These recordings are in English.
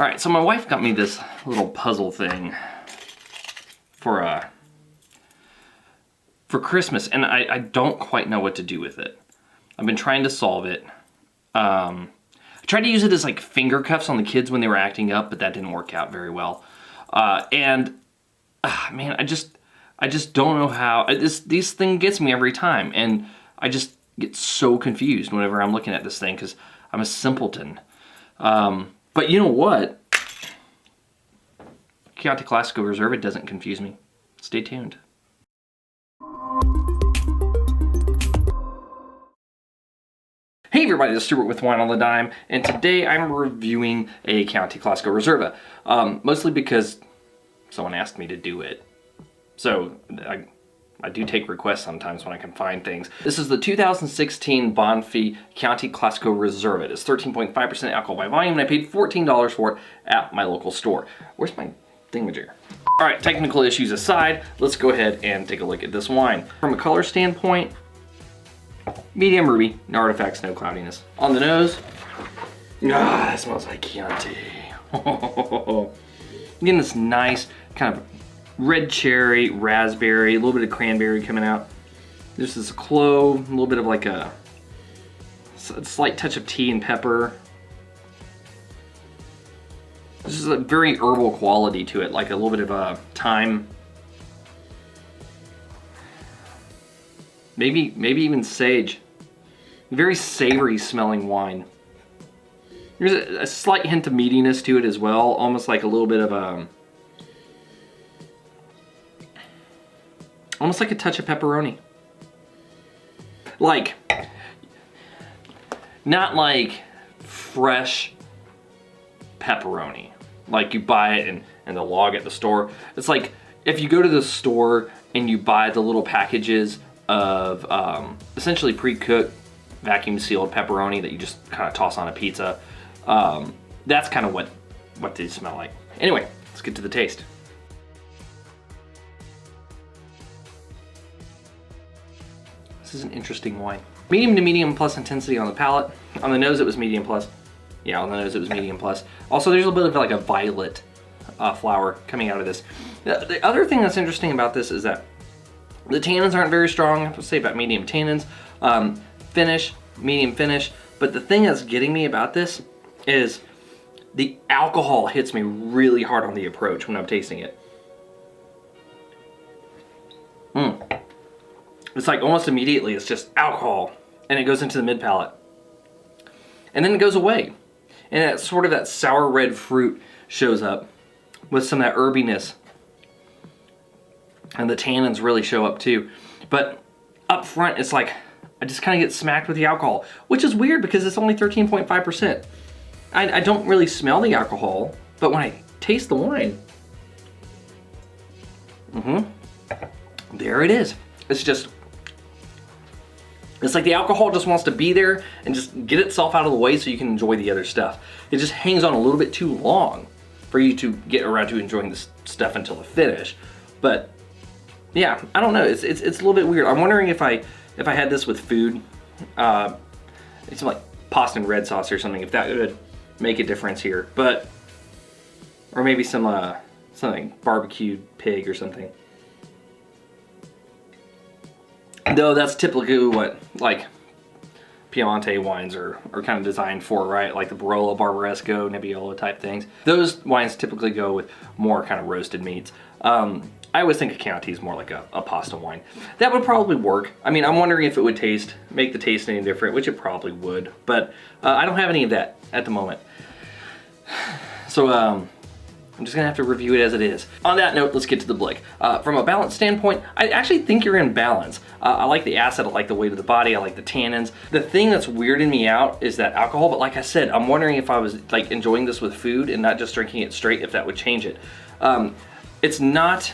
All right, so my wife got me this little puzzle thing for Christmas, and I don't quite know what to do with it. I've been trying to solve it. I tried to use it as like finger cuffs on the kids when they were acting up, but that didn't work out very well. Man, I just don't know how. This thing gets me every time, and I just get so confused whenever I'm looking at this thing because I'm a simpleton. But you know what? Chianti Classico Riserva doesn't confuse me. Stay tuned. Hey everybody, this is Stuart with Wine on the Dime, and today I'm reviewing a Chianti Classico Riserva, mostly because someone asked me to do it. So I do take requests sometimes when I can find things. This is the 2016 Banfi Chianti Classico Riserva. It is 13.5% alcohol by volume, and I paid $14 for it at my local store. Where's my thingamajigger? All right, technical issues aside, let's go ahead and take a look at this wine. From a color standpoint, medium ruby, no artifacts, no cloudiness. On the nose, that smells like Chianti. Getting this nice kind of red cherry, raspberry, a little bit of cranberry coming out. There's this clove, a little bit of like a slight touch of tea and pepper. This is a very herbal quality to it, like a little bit of thyme. Maybe even sage. Very savory smelling wine. There's a slight hint of meatiness to it as well, almost like a little bit of almost like a touch of pepperoni. Like, not like fresh pepperoni, like you buy it in the log at the store. It's like if you go to the store and you buy the little packages of essentially pre-cooked, vacuum sealed pepperoni that you just kind of toss on a pizza. That's kind of what they smell like. Anyway, let's get to the taste. This is an interesting wine. Medium to medium plus intensity on the palate. On the nose it was medium plus. Yeah, on the nose it was medium plus. Also there's a little bit of like a violet flower coming out of this. The other thing that's interesting about this is that the tannins aren't very strong. I have to say about medium tannins. Finish, medium finish. But the thing that's getting me about this is the alcohol hits me really hard on the approach when I'm tasting it. It's like almost immediately it's just alcohol and it goes into the mid palate. And then it goes away. And that sort of that sour red fruit shows up with some of that herbiness. And the tannins really show up too. But up front, it's like, I just kind of get smacked with the alcohol, which is weird because it's only 13.5%. I don't really smell the alcohol, but when I taste the wine, there it is. It's like the alcohol just wants to be there and just get itself out of the way so you can enjoy the other stuff. It just hangs on a little bit too long for you to get around to enjoying this stuff until the finish. But yeah, I don't know. It's a little bit weird. I'm wondering if I had this with food, it's like pasta and red sauce or something, if that would make a difference here. But or maybe something barbecued pig or something. Though that's typically what like Piemonte wines are kind of designed for, right? Like the Barolo, Barbaresco, Nebbiolo type things. Those wines typically go with more kind of roasted meats. I always think a Chianti is more like a pasta wine. That would probably work. I mean, I'm wondering if it would make the taste any different, which it probably would, but I don't have any of that at the moment. So I'm just gonna have to review it as it is. On that note, let's get to the blick. From a balance standpoint, I actually think you're in balance. I like the acid, I like the weight of the body, I like the tannins. The thing that's weirding me out is that alcohol, but like I said, I'm wondering if I was like enjoying this with food and not just drinking it straight, if that would change it. It's not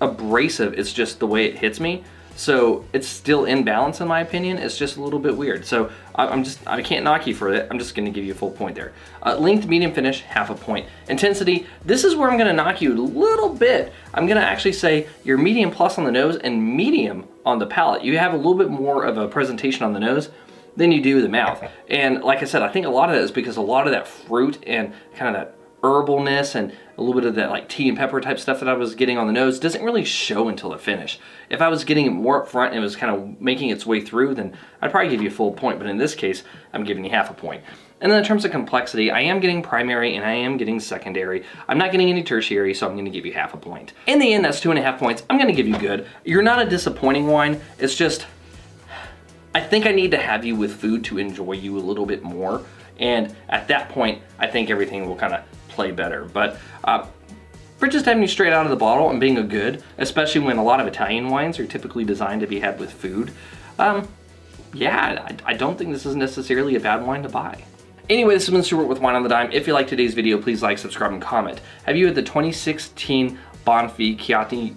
abrasive, it's just the way it hits me. So it's still in balance in my opinion. It's just a little bit weird. So I can't knock you for it. I'm just gonna give you a full point there. Length, medium finish, half a point. Intensity, this is where I'm gonna knock you a little bit. I'm gonna actually say you're medium plus on the nose and medium on the palate. You have a little bit more of a presentation on the nose than you do the mouth. And like I said, I think a lot of that is because a lot of that fruit and kind of that herbalness and a little bit of that like tea and pepper type stuff that I was getting on the nose doesn't really show until the finish. If I was getting it more up front and it was kind of making its way through, then I'd probably give you a full point, but in this case, I'm giving you half a point. And then in terms of complexity, I am getting primary and I am getting secondary. I'm not getting any tertiary, so I'm gonna give you half a point. In the end, that's 2.5 points. I'm gonna give you good. You're not a disappointing wine, it's just, I think I need to have you with food to enjoy you a little bit more. And at that point, I think everything will kind of play better. But for just having you straight out of the bottle and being a good, especially when a lot of Italian wines are typically designed to be had with food, yeah, I don't think this is necessarily a bad wine to buy. Anyway, this has been Stuart with Wine on the Dime. If you liked today's video, please like, subscribe, and comment. Have you had the 2016 Banfi Chianti,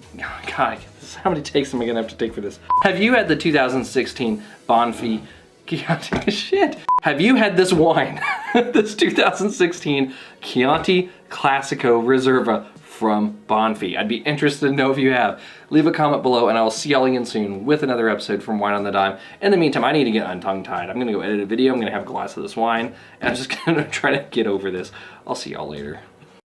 God, how many takes am I gonna have to take for this? Have you had the 2016 Banfi Chianti, shit. Have you had this wine, this 2016 Chianti Classico Riserva from Banfi? I'd be interested to know if you have. Leave a comment below and I will see y'all again soon with another episode from Wine on the Dime. In the meantime, I need to get untongue-tied. I'm gonna go edit a video, I'm gonna have a glass of this wine, and I'm just gonna try to get over this. I'll see y'all later.